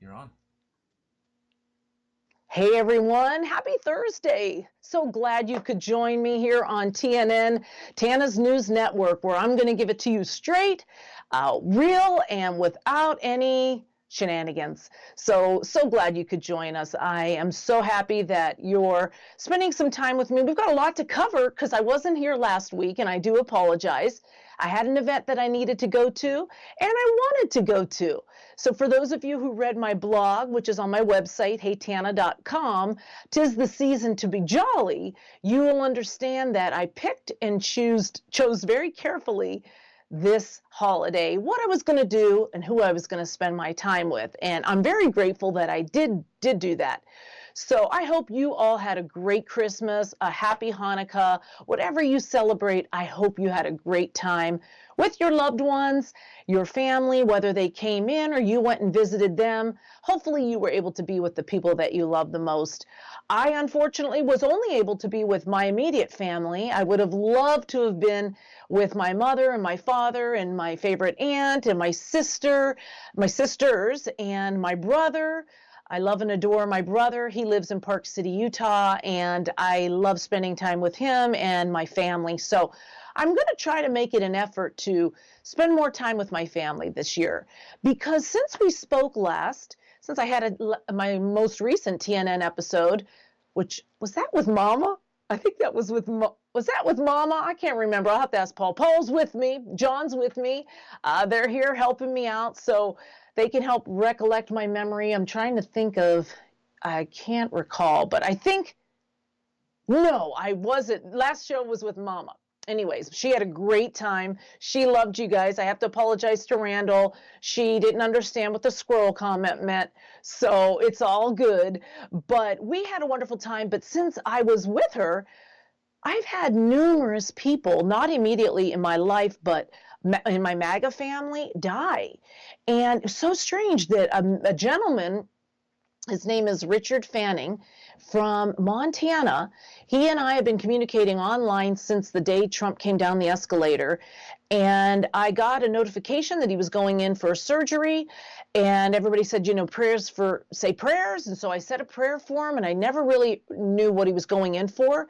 You're on. Hey everyone, happy Thursday. So glad you could join me here on TNN, Tana's News Network, where I'm going to give it to you straight, real, and without any shenanigans. So glad you could join us. I am so happy that you're spending some time with me. We've got a lot to cover because I wasn't here last week, and I do apologize. I had an event that I needed to go to, and I wanted to go to. So for those of you who read my blog, which is on my website, heytana.com, 'tis the season to be jolly, you will understand that I picked and chose very carefully this holiday, what I was going to do and who I was going to spend my time with. And I'm very grateful that I did do that. So I hope you all had a great Christmas, a happy Hanukkah, whatever you celebrate. I hope you had a great time with your loved ones, your family, whether they came in or you went and visited them. Hopefully you were able to be with the people that you love the most. I unfortunately was only able to be with my immediate family. I would have loved to have been with my mother and my father and my favorite aunt and my sisters and my brother. I love and adore my brother. He lives in Park City, Utah, and I love spending time with him and my family. So I'm going to try to make it an effort to spend more time with my family this year, because since we spoke last, since I had my most recent TNN episode, which was that with Mama? I think that was with was that with Mama? I can't remember. I'll have to ask Paul. Paul's with me. John's with me. They're here helping me out, so they can help recollect my memory. I'm trying to think of, I can't recall, but I think, no, I wasn't. Last show was with Mama. Anyways, she had a great time. She loved you guys. I have to apologize to Randall. She didn't understand what the squirrel comment meant, so it's all good. But we had a wonderful time. But since I was with her, I've had numerous people, not immediately in my life, but in my MAGA family, die. And it's so strange that a gentleman, his name is Richard Fanning from Montana. He and I have been communicating online since the day Trump came down the escalator. And I got a notification that he was going in for surgery. And everybody said, say prayers. And so I said a prayer for him, and I never really knew what he was going in for.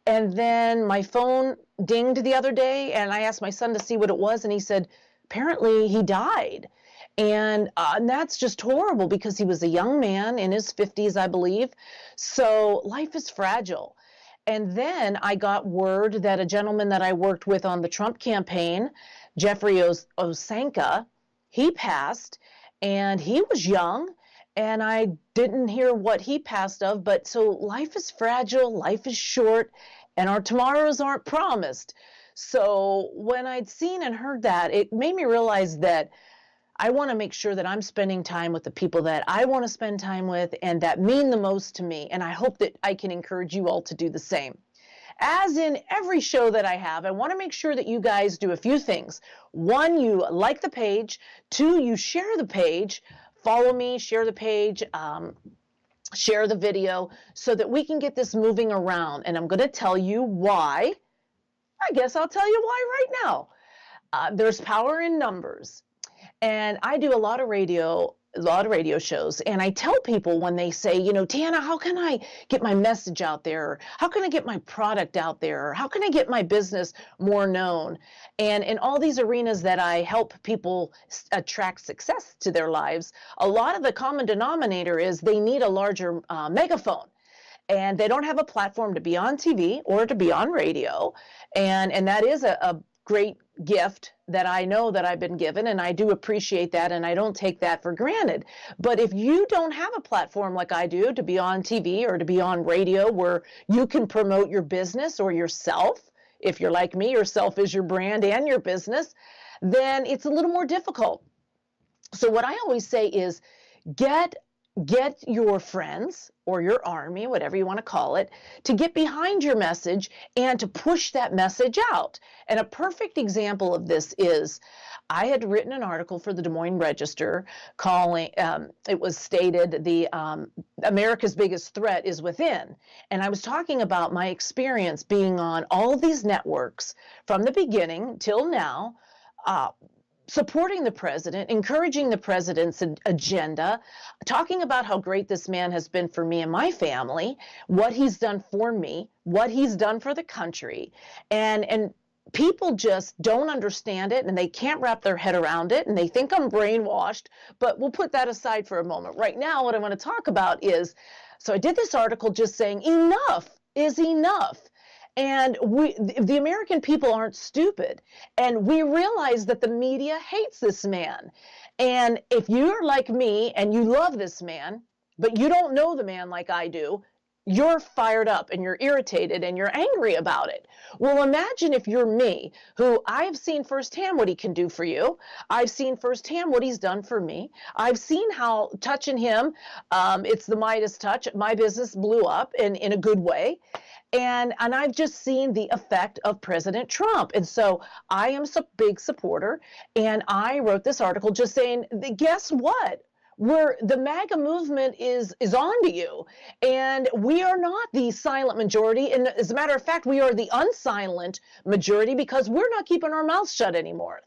And then my phone dinged the other day, and I asked my son to see what it was, and he said, apparently he died. And that's just horrible, because he was a young man in his 50s, I believe. So life is fragile. And then I got word that a gentleman that I worked with on the Trump campaign, Jeffrey Osanka, he passed, and he was young. And I didn't hear what he passed of, but so life is fragile, life is short, and our tomorrows aren't promised. So when I'd seen and heard that, it made me realize that I want to make sure that I'm spending time with the people that I want to spend time with and that mean the most to me. And I hope that I can encourage you all to do the same. As in every show that I have, I want to make sure that you guys do a few things. One, you like the page. Two, you share the page. Follow me, share the page, share the video, so that we can get this moving around. And I'm going to tell you why. I guess I'll tell you why right now. There's power in numbers. And I do a lot of radio shows, and I tell people when they say, Tana, how can I get my message out there? How can I get my product out there? How can I get my business more known? And in all these arenas that I help people attract success to their lives, a lot of the common denominator is they need a larger megaphone. And they don't have a platform to be on TV or to be on radio. And that is a great gift that I know that I've been given, and I do appreciate that, and I don't take that for granted. But if you don't have a platform like I do to be on TV or to be on radio where you can promote your business or yourself, if you're like me, yourself is your brand and your business, then it's a little more difficult. So what I always say is get your friends or your army, whatever you want to call it, to get behind your message and to push that message out. And a perfect example of this is I had written an article for the Des Moines Register calling, it was stated, the America's biggest threat is within. And I was talking about my experience being on all of these networks from the beginning till now, supporting the president, encouraging the president's agenda, talking about how great this man has been for me and my family, what he's done for me, what he's done for the country. And people just don't understand it, and they can't wrap their head around it, and they think I'm brainwashed. But we'll put that aside for a moment. Right now, what I want to talk about is, so I did this article just saying enough is enough. And the American people aren't stupid. And we realize that the media hates this man. And if you're like me and you love this man, but you don't know the man like I do, you're fired up and you're irritated and you're angry about it. Well, imagine if you're me, who I've seen firsthand what he can do for you. I've seen firsthand what he's done for me. I've seen how touching him, it's the Midas touch. My business blew up in a good way. And I've just seen the effect of President Trump. And so I am a big supporter. And I wrote this article just saying, guess what? The MAGA movement is on to you. And we are not the silent majority. And as a matter of fact, we are the unsilent majority because we're not keeping our mouths shut anymore.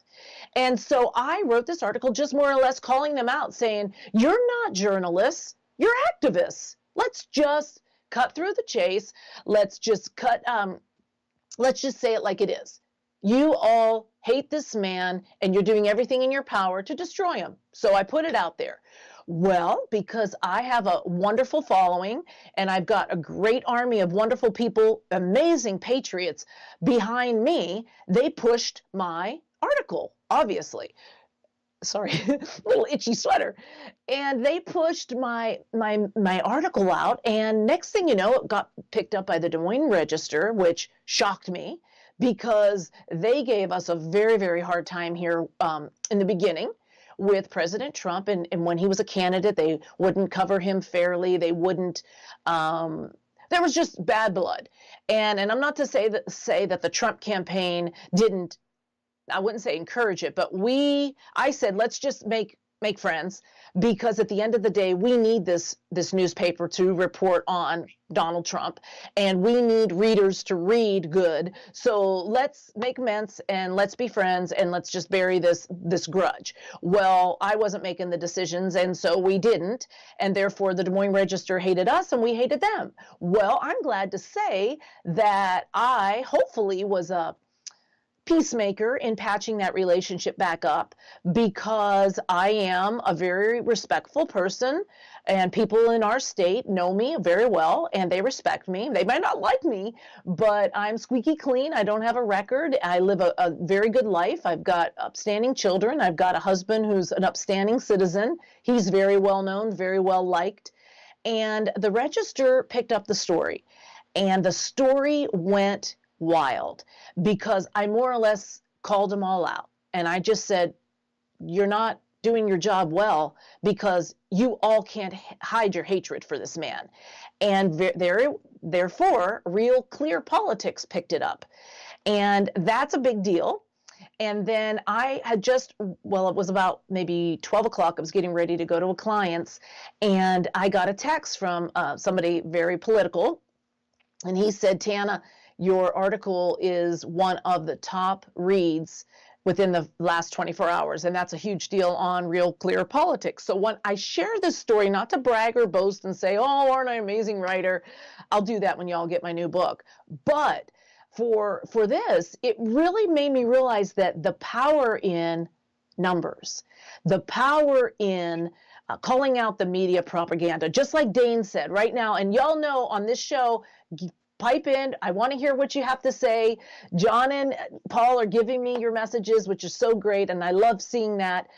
And so I wrote this article just more or less calling them out, saying, you're not journalists, you're activists. Let's just cut through the chase. Let's just say it like it is. You all hate this man and you're doing everything in your power to destroy him. So I put it out there. Well, because I have a wonderful following and I've got a great army of wonderful people, amazing patriots behind me, they pushed my article, obviously. Sorry, little itchy sweater. And they pushed my article out, and next thing you know, it got picked up by the Des Moines Register, which shocked me because they gave us a very, very hard time here in the beginning with President Trump. And when he was a candidate, they wouldn't cover him fairly. They wouldn't, there was just bad blood. And I'm not to say that the Trump campaign didn't, I wouldn't say encourage it, but I said, let's just make friends, because at the end of the day, we need this newspaper to report on Donald Trump, and we need readers to read good. So let's make amends and let's be friends and let's just bury this grudge. Well, I wasn't making the decisions, and so we didn't, and therefore the Des Moines Register hated us and we hated them. Well, I'm glad to say that I hopefully was a peacemaker in patching that relationship back up, because I am a very respectful person and people in our state know me very well and they respect me. They might not like me, but I'm squeaky clean. I don't have a record. I live a very good life. I've got upstanding children. I've got a husband who's an upstanding citizen. He's very well known, very well liked. And the Register picked up the story, and the story went wild, because I more or less called them all out. And I just said, you're not doing your job well, because you all can't hide your hatred for this man. And therefore, RealClear Politics picked it up. And that's a big deal. And then I had it was about maybe 12 o'clock. I was getting ready to go to a client's, and I got a text from somebody very political. And he said, Tana, your article is one of the top reads within the last 24 hours. And that's a huge deal on RealClear Politics. So when I share this story, not to brag or boast and say, oh, aren't I an amazing writer? I'll do that when y'all get my new book. But for this, it really made me realize that the power in numbers, the power in calling out the media propaganda, just like Dane said right now. And y'all know on this show, pipe in. I want to hear what you have to say. John and Paul are giving me your messages, which is so great, and I love seeing that.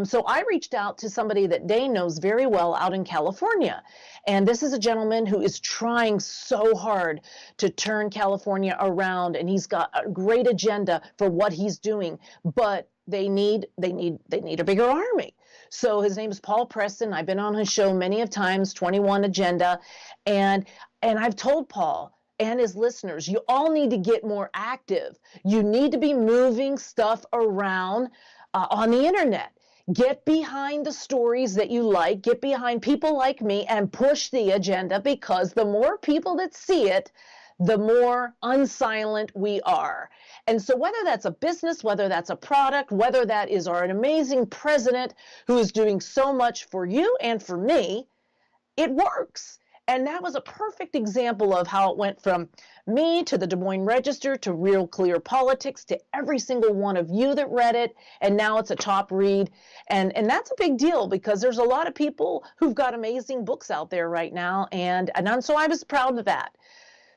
So I reached out to somebody that Dane knows very well out in California. And this is a gentleman who is trying so hard to turn California around, and he's got a great agenda for what he's doing, but they need a bigger army. So his name is Paul Preston. I've been on his show many of times, 21 Agenda, and I've told Paul and his listeners, you all need to get more active. You need to be moving stuff around on the internet. Get behind the stories that you like, get behind people like me, and push the agenda, because the more people that see it, the more unsilent we are. And so whether that's a business, whether that's a product, whether that is an amazing president who is doing so much for you and for me, it works. And that was a perfect example of how it went from me to the Des Moines Register to RealClear Politics to every single one of you that read it. And now it's a top read. And that's a big deal because there's a lot of people who've got amazing books out there right now. And so I was proud of that.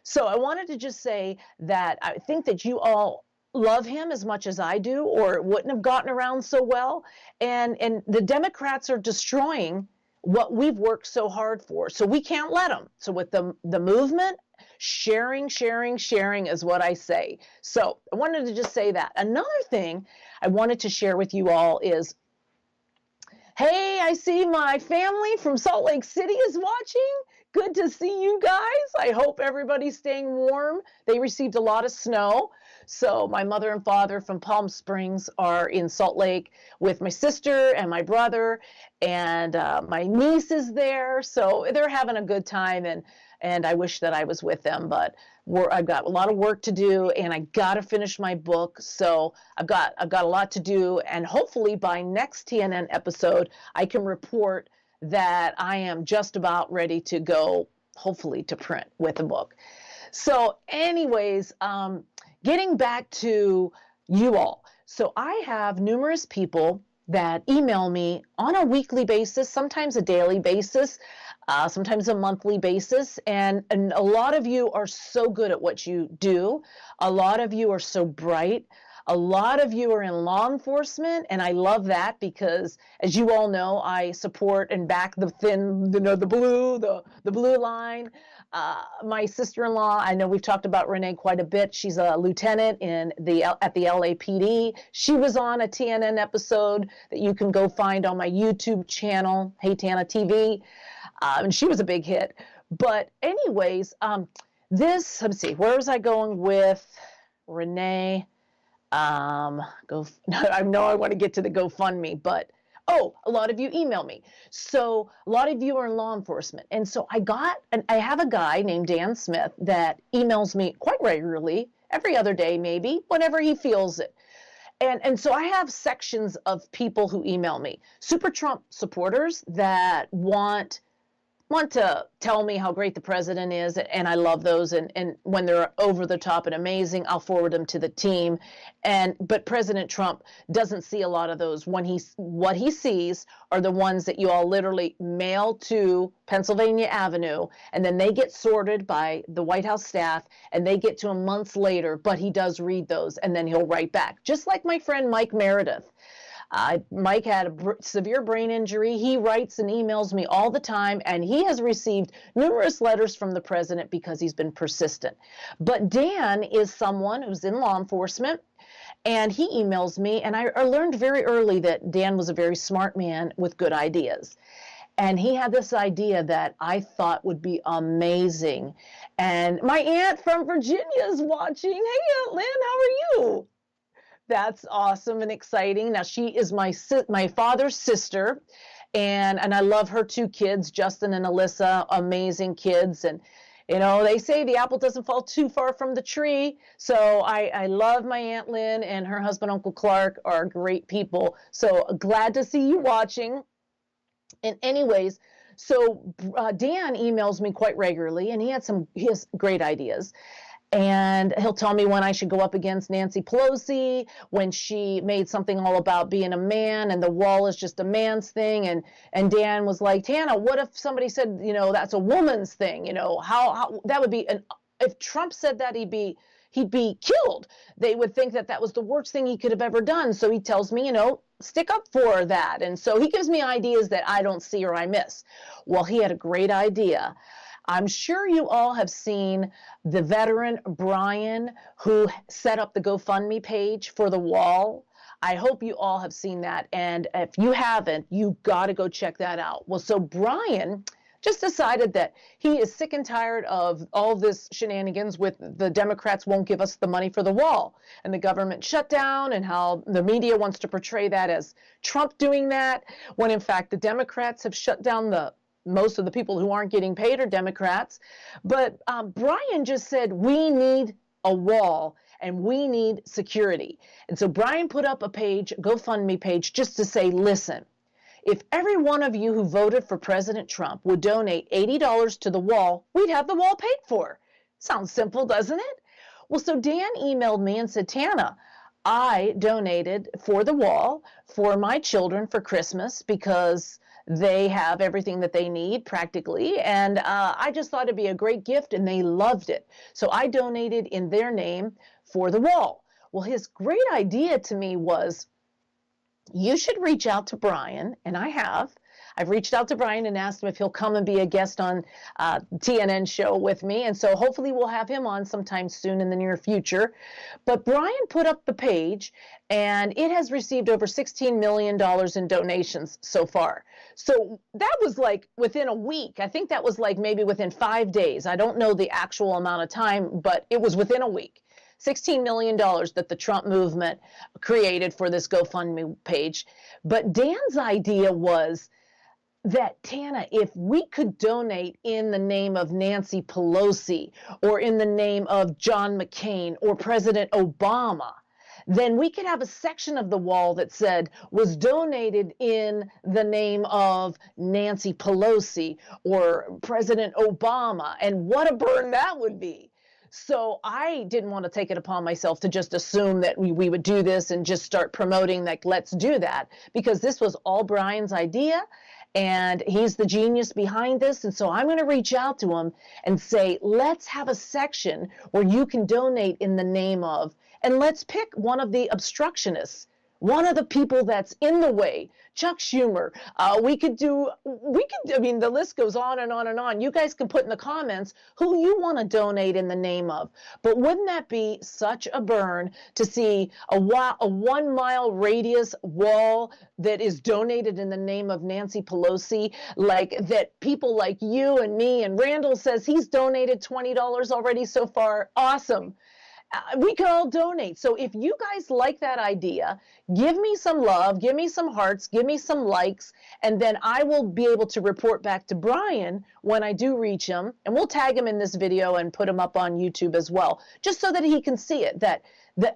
So I wanted to just say that I think that you all love him as much as I do, or it wouldn't have gotten around so well. And the Democrats are destroying what we've worked so hard for. So we can't let them. So with the movement, sharing is what I say. So I wanted to just say that. Another thing I wanted to share with you all is, hey, I see my family from Salt Lake City is watching. Good to see you guys. I hope everybody's staying warm. They received a lot of snow. So my mother and father from Palm Springs are in Salt Lake with my sister and my brother, and my niece is there. So they're having a good time, and I wish that I was with them, but I've got a lot of work to do, and I got to finish my book. So I've got a lot to do, and hopefully by next TNN episode, I can report that I am just about ready to go, hopefully to print with the book. So anyways, getting back to you all. So I have numerous people that email me on a weekly basis, sometimes a daily basis, sometimes a monthly basis. And a lot of you are so good at what you do. A lot of you are so bright. A lot of you are in law enforcement, and I love that because, as you all know, I support and back the blue line. My sister-in-law, I know we've talked about Renee quite a bit. She's a lieutenant at the LAPD. She was on a TNN episode that you can go find on my YouTube channel, Hey Tana TV, and she was a big hit. But anyways, let's see, where was I going with Renee? I know I want to get to the GoFundMe, but a lot of you email me. So a lot of you are in law enforcement. And so I have a guy named Dan Smith that emails me quite regularly, every other day, maybe, whenever he feels it. And so I have sections of people who email me, Super Trump supporters that want to tell me how great the president is, and I love those, and when they're over the top and amazing, I'll forward them to the team. But President Trump doesn't see a lot of those. What he sees are the ones that you all literally mail to Pennsylvania Avenue, and then they get sorted by the White House staff, and they get to him months later, but he does read those, and then he'll write back. Just like my friend Mike Meredith. Mike had a severe brain injury. He writes and emails me all the time, and he has received numerous letters from the president because he's been persistent. But Dan is someone who's in law enforcement, and he emails me, and I learned very early that Dan was a very smart man with good ideas. And he had this idea that I thought would be amazing. And my aunt from Virginia is watching. Hey, Aunt Lynn, how are you? That's awesome and exciting. Now, she is my father's sister, and I love her two kids, Justin and Alyssa, amazing kids. And, you know, they say the apple doesn't fall too far from the tree. So I love my Aunt Lynn, and her husband, Uncle Clark, are great people. So glad to see you watching. And anyways, so Dan emails me quite regularly, and he has great ideas. And he'll tell me when I should go up against Nancy Pelosi, when she made something all about being a man and the wall is just a man's thing. And Dan was like, Tana, what if somebody said, you know, that's a woman's thing? You know, how that would be if Trump said that, he'd be killed. They would think that was the worst thing he could have ever done. So he tells me, you know, stick up for that. And so he gives me ideas that I don't see or I miss. Well, he had a great idea. I'm sure you all have seen the veteran Brian who set up the GoFundMe page for the wall. I hope you all have seen that. And if you haven't, you got to go check that out. Well, so Brian just decided that he is sick and tired of all this shenanigans with the Democrats won't give us the money for the wall and the government shutdown, and how the media wants to portray that as Trump doing that, when in fact the Democrats have shut down the most of the people who aren't getting paid are Democrats. But Brian just said, we need a wall and we need security. And so Brian put up a page, GoFundMe page, just to say, listen, if every one of you who voted for President Trump would donate $80 to the wall, we'd have the wall paid for. Sounds simple, doesn't it? Well, so Dan emailed me and said, Tana, I donated for the wall for my children for Christmas because they have everything that they need practically. And I just thought it'd be a great gift and they loved it. So I donated in their name for the wall. Well, his great idea to me was, you should reach out to Brian, and I have. I've reached out to Brian and asked him if he'll come and be a guest on TNN show with me. And so hopefully we'll have him on sometime soon in the near future. But Brian put up the page and it has received over $16 million in donations so far. So that was like within a week. I think that was like maybe within 5 days. I don't know the actual amount of time, but it was within a week. $16 million that the Trump movement created for this GoFundMe page. But Dan's idea was that, Tana, if we could donate in the name of Nancy Pelosi or in the name of John McCain or President Obama, then we could have a section of the wall that said was donated in the name of Nancy Pelosi or President Obama. And what a burn that would be. So I didn't want to take it upon myself to just assume that we would do this and just start promoting like, let's do that, because this was all Brian's idea and he's the genius behind this. And so I'm going to reach out to him and say, let's have a section where you can donate in the name of, and let's pick one of the obstructionists, one of the people that's in the way, Chuck Schumer. I mean, the list goes on and on and on. You guys can put in the comments who you want to donate in the name of. But wouldn't that be such a burn to see a 1 mile radius wall that is donated in the name of Nancy Pelosi, like that people like you and me, and Randall says he's donated $20 already so far. Awesome. We can all donate. So if you guys like that idea, give me some love, give me some hearts, give me some likes, and then I will be able to report back to Brian when I do reach him, and we'll tag him in this video and put him up on YouTube as well, just so that he can see it, that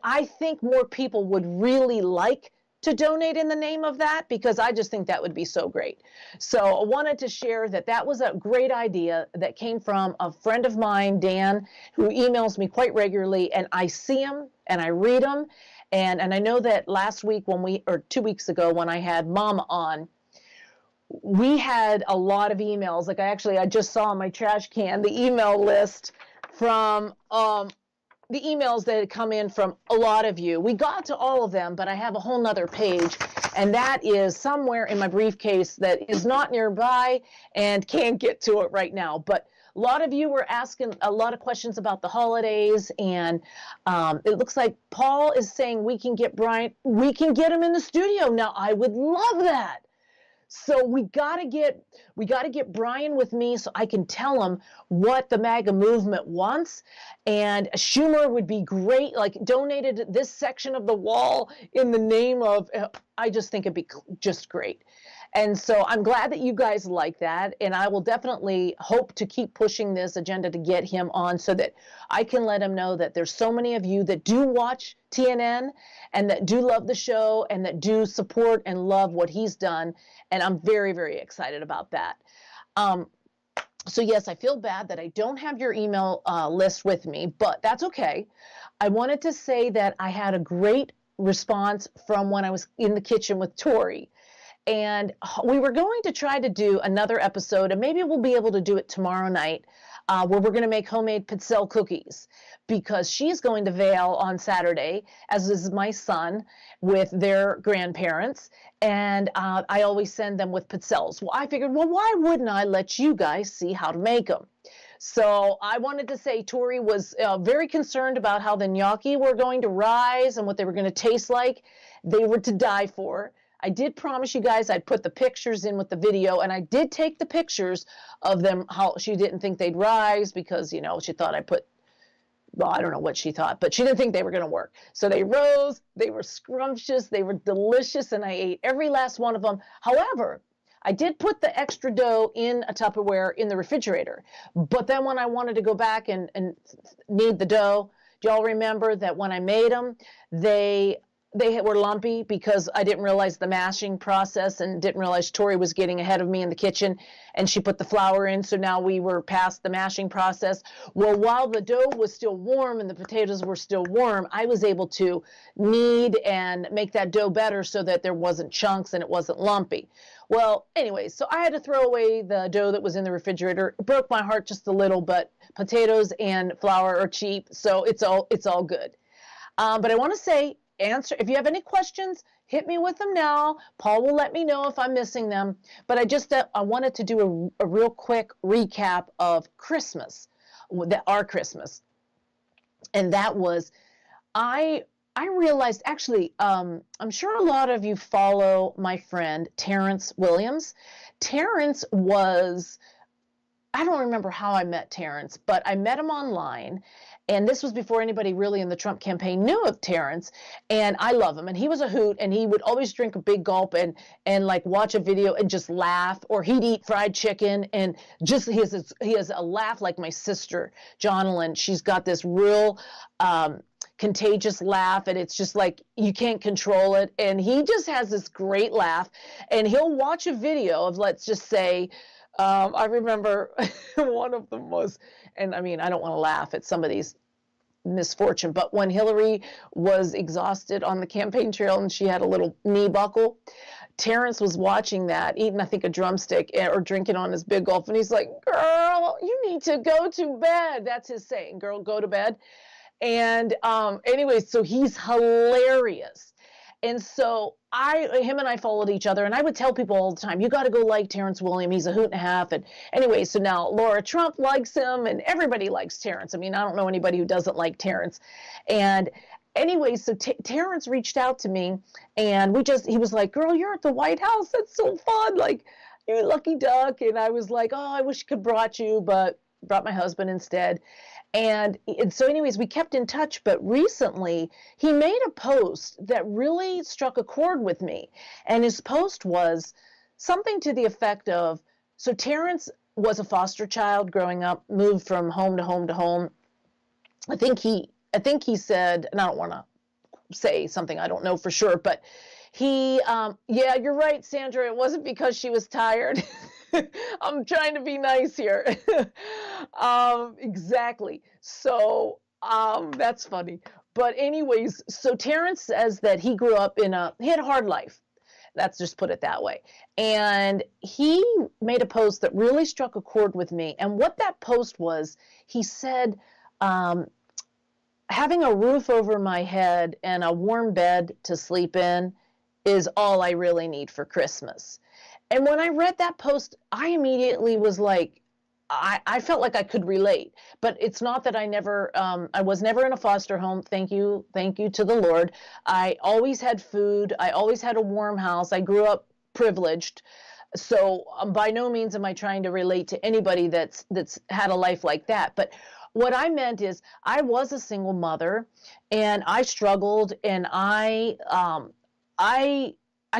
I think more people would really like to donate in the name of that, because I just think that would be so great. So I wanted to share that was a great idea that came from a friend of mine, Dan, who emails me quite regularly, and I see him and I read him. And I know that last week or 2 weeks ago when I had Mama on, we had a lot of emails. Like I just saw on my trash can the email list from the emails that had come in from a lot of you. We got to all of them, but I have a whole nother page, and that is somewhere in my briefcase that is not nearby and can't get to it right now. But a lot of you were asking a lot of questions about the holidays, and it looks like Paul is saying we can get Brian, we can get him in the studio. Now, I would love that. So we gotta get Brian with me so I can tell him what the MAGA movement wants. And Schumer would be great, like donated this section of the wall in the name of, I just think it'd be just great. And so I'm glad that you guys like that. And I will definitely hope to keep pushing this agenda to get him on so that I can let him know that there's so many of you that do watch TNN and that do love the show and that do support and love what he's done. And I'm very, very excited about that. So yes, I feel bad that I don't have your email list with me, but that's okay. I wanted to say that I had a great response from when I was in the kitchen with Tori. And we were going to try to do another episode, and maybe we'll be able to do it tomorrow night, where we're going to make homemade pizzelle cookies, because she's going to Vail on Saturday, as is my son, with their grandparents. And I always send them with pizzelles. Well, I figured, well, why wouldn't I let you guys see how to make them? So I wanted to say Tori was very concerned about how the gnocchi were going to rise and what they were going to taste like. They were to die for. I did promise you guys I'd put the pictures in with the video, and I did take the pictures of them, how she didn't think they'd rise because, she thought well, I don't know what she thought, but she didn't think they were going to work. So they rose, they were scrumptious, they were delicious, and I ate every last one of them. However, I did put the extra dough in a Tupperware in the refrigerator. But then when I wanted to go back and knead the dough, do y'all remember that when I made them, they were lumpy because I didn't realize the mashing process and didn't realize Tori was getting ahead of me in the kitchen and she put the flour in. So now we were past the mashing process. Well, while the dough was still warm and the potatoes were still warm, I was able to knead and make that dough better so that there wasn't chunks and it wasn't lumpy. Well, anyway, so I had to throw away the dough that was in the refrigerator. It broke my heart just a little, but potatoes and flour are cheap, so it's all good. But I want to say, if you have any questions, hit me with them now. Paul will let me know if I'm missing them. But I wanted to do a real quick recap of Christmas, our Christmas. And that was, I realized, actually, I'm sure a lot of you follow my friend, Terrence Williams. Terrence was, I don't remember how I met Terrence, but I met him online. And this was before anybody really in the Trump campaign knew of Terrence. And I love him. And he was a hoot. And he would always drink a big gulp and like watch a video and just laugh. Or he'd eat fried chicken. And just he has a laugh like my sister, Jonalyn. She's got this real contagious laugh. And it's just like you can't control it. And he just has this great laugh. And he'll watch a video of, let's just say, I remember one of them was, and I mean, I don't want to laugh at somebody's misfortune, but when Hillary was exhausted on the campaign trail and she had a little knee buckle, Terrence was watching that, eating, I think, a drumstick or drinking on his big gulp. And he's like, girl, you need to go to bed. That's his saying, girl, go to bed. And anyway, so he's hilarious. And so him and I followed each other, and I would tell people all the time, you got to go like Terrence Williams. He's a hoot and a half. And anyway, so now Laura Trump likes him, and everybody likes Terrence. I mean, I don't know anybody who doesn't like Terrence. And anyway, so Terrence reached out to me, and he was like, girl, you're at the White House. That's so fun. Like, you lucky duck. And I was like, oh, I wish I could brought you, but brought my husband instead. And so anyways, we kept in touch, but recently he made a post that really struck a chord with me. And his post was something to the effect of, so Terrence was a foster child growing up, moved from home to home to home. I think he said, and I don't want to say something I don't know for sure, but yeah, you're right, Sandra. It wasn't because she was tired. I'm trying to be nice here. Exactly. So that's funny. But anyways, so Terrence says that he grew up he had a hard life. Let's just put it that way. And he made a post that really struck a chord with me. And what that post was, he said, having a roof over my head and a warm bed to sleep in is all I really need for Christmas. And when I read that post, I immediately was like, I felt like I could relate. But it's not that I was never in a foster home. Thank you to the Lord. I always had food. I always had a warm house. I grew up privileged. So by no means am I trying to relate to anybody that's had a life like that. But what I meant is I was a single mother and I struggled, and I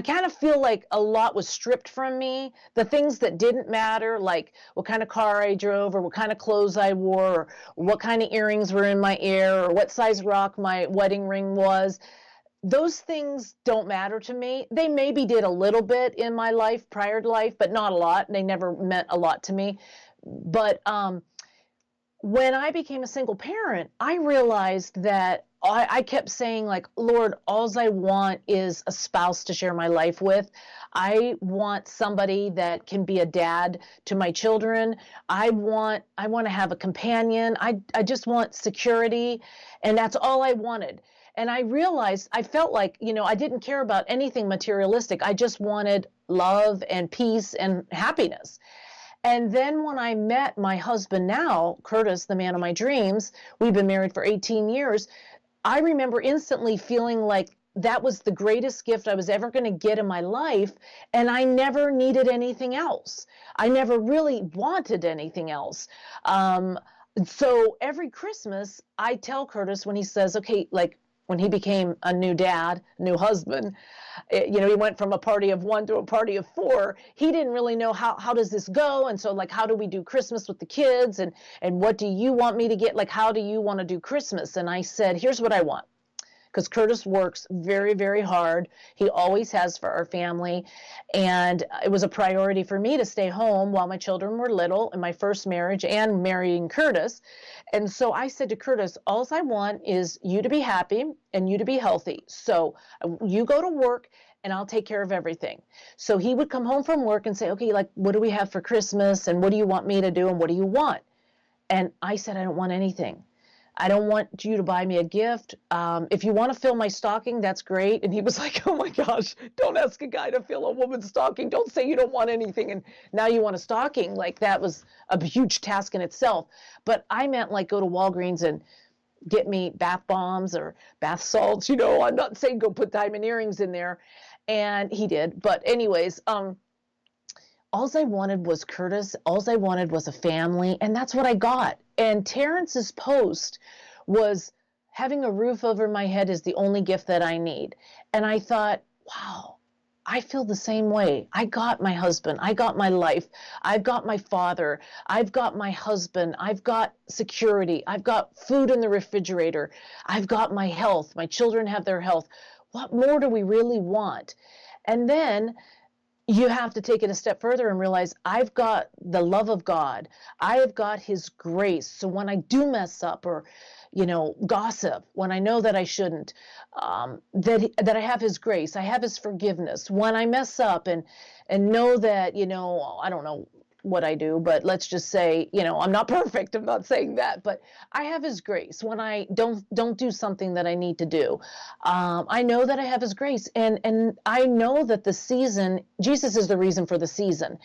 kind of feel like a lot was stripped from me. The things that didn't matter, like what kind of car I drove or what kind of clothes I wore or what kind of earrings were in my ear or what size rock my wedding ring was, those things don't matter to me. They maybe did a little bit in my life, prior to life, but not a lot. They never meant a lot to me. But when I became a single parent, I realized that I kept saying, like, Lord, all I want is a spouse to share my life with. I want somebody that can be a dad to my children. I want to have a companion. I just want security. And that's all I wanted. And I realized, I felt like, I didn't care about anything materialistic. I just wanted love and peace and happiness. And then when I met my husband now, Curtis, the man of my dreams, we've been married for 18 years. I remember instantly feeling like that was the greatest gift I was ever going to get in my life. And I never needed anything else. I never really wanted anything else. So every Christmas, I tell Curtis when he says, okay, like, when he became a new dad, new husband, he went from a party of one to a party of four. He didn't really know how does this go. And so like, how do we do Christmas with the kids? And what do you want me to get? Like, how do you want to do Christmas? And I said, here's what I want. Because Curtis works very, very hard. He always has for our family. And it was a priority for me to stay home while my children were little in my first marriage and marrying Curtis. And so I said to Curtis, all I want is you to be happy and you to be healthy. So you go to work and I'll take care of everything. So he would come home from work and say, okay, like, what do we have for Christmas? And what do you want me to do? And what do you want? And I said, I don't want anything. I don't want you to buy me a gift. If you want to fill my stocking, that's great. And he was like, oh my gosh, don't ask a guy to fill a woman's stocking. Don't say you don't want anything. And now you want a stocking. Like, that was a huge task in itself. But I meant like go to Walgreens and get me bath bombs or bath salts. I'm not saying go put diamond earrings in there. And he did. But anyways, all I wanted was Curtis. All I wanted was a family. And that's what I got. And Terrence's post was, having a roof over my head is the only gift that I need. And I thought, wow, I feel the same way. I got my husband. I got my life. I've got my father. I've got my husband. I've got security. I've got food in the refrigerator. I've got my health. My children have their health. What more do we really want? And then you have to take it a step further and realize I've got the love of God. I have got his grace. So when I do mess up or, gossip, when I know that I shouldn't, that I have his grace, I have his forgiveness. When I mess up and know that, I don't know what I do, but let's just say, I'm not perfect. I'm not saying that, but I have his grace when I don't do something that I need to do. I know that I have his grace, and I know that the season, Jesus is the reason for the season.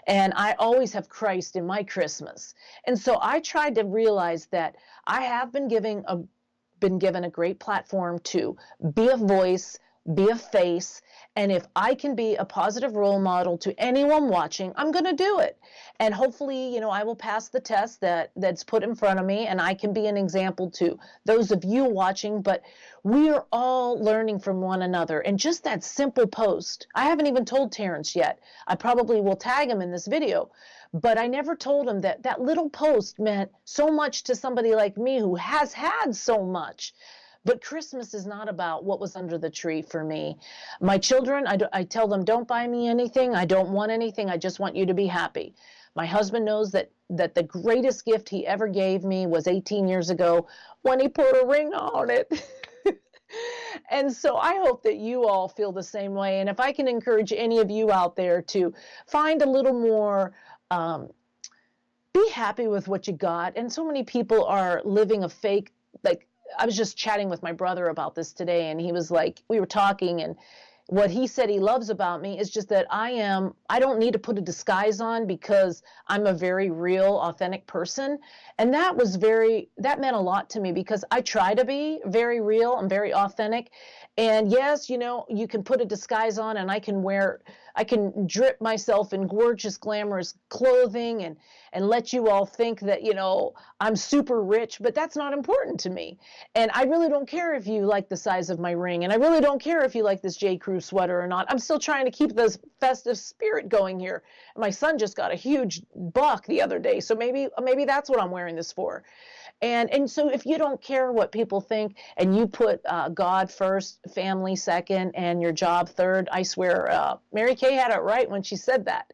And I always have Christ in my Christmas. And so I tried to realize that I have been given a great platform to be a voice, be a face, and if I can be a positive role model to anyone watching, I'm going to do it. And hopefully, I will pass the test that's put in front of me, and I can be an example to those of you watching. But we are all learning from one another. And just that simple post, I haven't even told Terrence yet. I probably will tag him in this video. But I never told him that little post meant so much to somebody like me who has had so much. But Christmas is not about what was under the tree for me. My children, I tell them, don't buy me anything. I don't want anything. I just want you to be happy. My husband knows that the greatest gift he ever gave me was 18 years ago when he put a ring on it. And so I hope that you all feel the same way. And if I can encourage any of you out there to find a little more, be happy with what you got. And so many people are living a fake, like, I was just chatting with my brother about this today, and he was like, we were talking, and what he said he loves about me is just that I don't need to put a disguise on because I'm a very real, authentic person. And that meant a lot to me because I try to be very real and very authentic. And yes, you can put a disguise on and I can drip myself in gorgeous, glamorous clothing and let you all think that, I'm super rich, but that's not important to me. And I really don't care if you like the size of my ring. And I really don't care if you like this J. Crew sweater or not. I'm still trying to keep this festive spirit going here. My son just got a huge buck the other day. So maybe that's what I'm wearing this for. And so if you don't care what people think and you put God first, family second, and your job third, I swear Mary Kay had it right when she said that.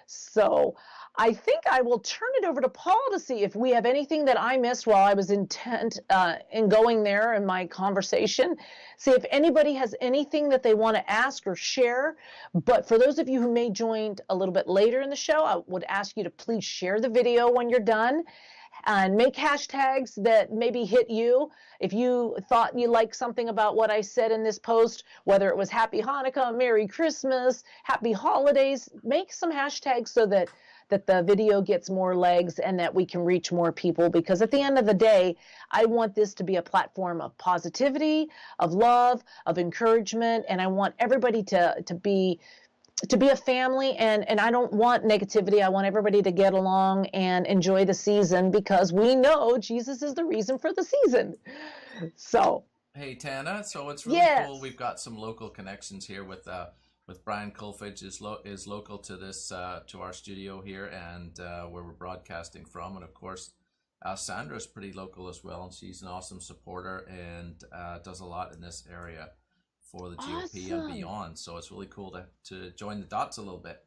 So I think I will turn it over to Paul to see if we have anything that I missed while I was intent in going there in my conversation. See if anybody has anything that they want to ask or share. But for those of you who may join a little bit later in the show, I would ask you to please share the video when you're done. And make hashtags that maybe hit you. If you thought you liked something about what I said in this post, whether it was Happy Hanukkah, Merry Christmas, Happy Holidays, make some hashtags so that the video gets more legs and that we can reach more people. Because at the end of the day, I want this to be a platform of positivity, of love, of encouragement, and I want everybody to be a family, and I don't want negativity. I want everybody to get along and enjoy the season because we know Jesus is the reason for the season. So Hey Tana, so it's really cool. Yes. We've got some local connections here with Brian Kolfage is local to this to our studio here and where we're broadcasting from, and of course Sandra's pretty local as well, and she's an awesome supporter and does a lot in this area for the GOP and Awesome. beyond. So it's really cool to join the dots a little bit.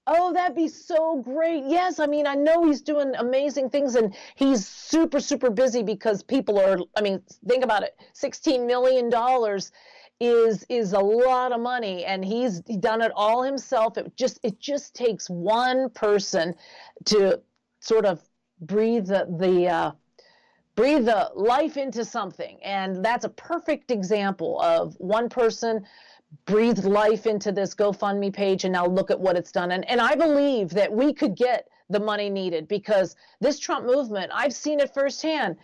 Oh, that'd be so great. Yes, I mean, I know he's doing amazing things and he's super, super busy because people are, I mean, think about it. $16 million is a lot of money and he's done it all himself. It just takes one person to sort of breathe breathe the life into something. And that's a perfect example of one person breathed life into this GoFundMe page, and now look at what it's done. And I believe that we could get the money needed because this Trump movement, I've seen it firsthand.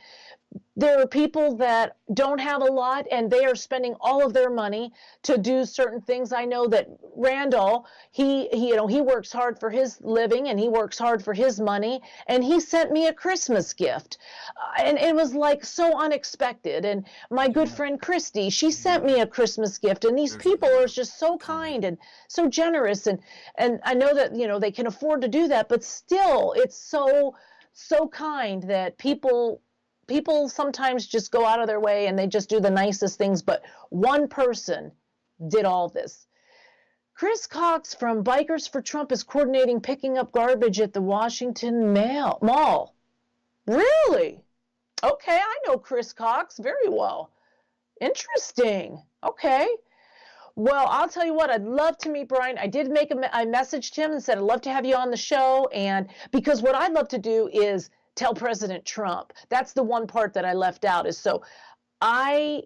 There are people that don't have a lot and they are spending all of their money to do certain things. I know that Randall, he works hard for his living and he works hard for his money, and he sent me a Christmas gift. And it was like so unexpected. And my good Yeah, friend Christy, she sent me a Christmas gift, and these there's a people are video. just so Yeah, kind and so generous, and I know that they can afford to do that, but still it's so kind that people sometimes just go out of their way and they just do the nicest things, but one person did all this. Chris Cox from Bikers for Trump is coordinating picking up garbage at the Washington Mall. Really? Okay, I know Chris Cox very well. Interesting. Okay. Well, I'll tell you what, I'd love to meet Brian. I messaged him and said, I'd love to have you on the show. And because what I'd love to do is tell President Trump. That's the one part that I left out is so I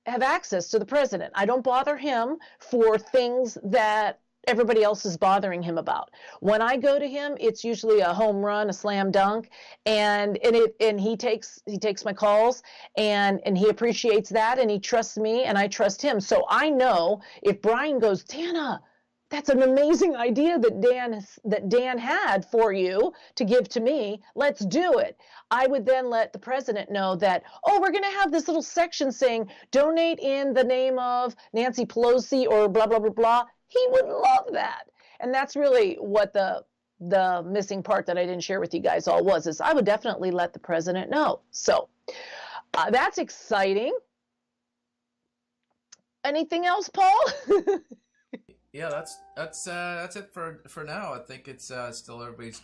have access to the president. I don't bother him for things that everybody else is bothering him about. When I go to him, it's usually a home run, a slam dunk, and he takes my calls and he appreciates that and he trusts me and I trust him. So I know if Brian goes, Tana, that's an amazing idea that Dan had for you to give to me. Let's do it. I would then let the president know that, oh, we're going to have this little section saying donate in the name of Nancy Pelosi or blah, blah, blah, blah. He would love that. And that's really what the missing part that I didn't share with you guys all was, is I would definitely let the president know. So that's exciting. Anything else, Paul? yeah, that's it for now. I think it's still everybody's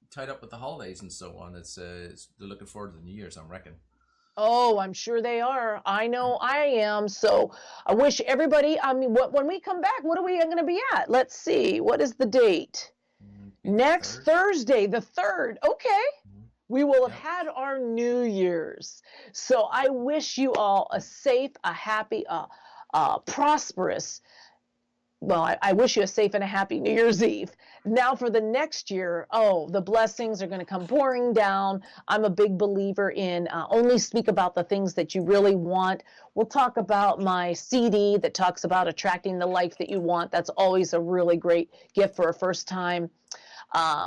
tied up with the holidays and so on. They're looking forward to the New Year's, I reckon. Oh, I'm sure they are. I know I am. So I wish everybody, I mean, when we come back, what are we going to be at? Let's see. What is the date? Be the Next third. Thursday, the 3rd. Okay. We will have Yep. had our New Year's. So I wish you all a safe, a happy, prosperous, well, I wish you a safe and a happy New Year's Eve. Now for the next year, oh, the blessings are going to come pouring down. I'm a big believer in only speak about the things that you really want. We'll talk about my CD that talks about attracting the life that you want. That's always a really great gift for a first time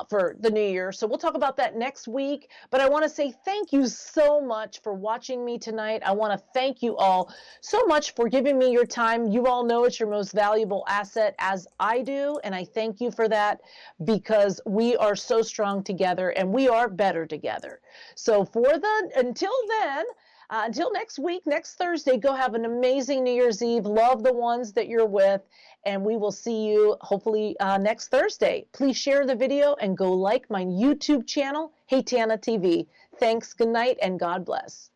for the new year. So we'll talk about that next week. But I want to say thank you so much for watching me tonight. I want to thank you all so much for giving me your time. You all know it's your most valuable asset, as I do. And I thank you for that because we are so strong together and we are better together. So until then, until next week, next Thursday, go have an amazing New Year's Eve. Love the ones that you're with. And we will see you hopefully next Thursday. Please share the video and go like my YouTube channel, Hey Tana TV. Thanks, good night, and God bless.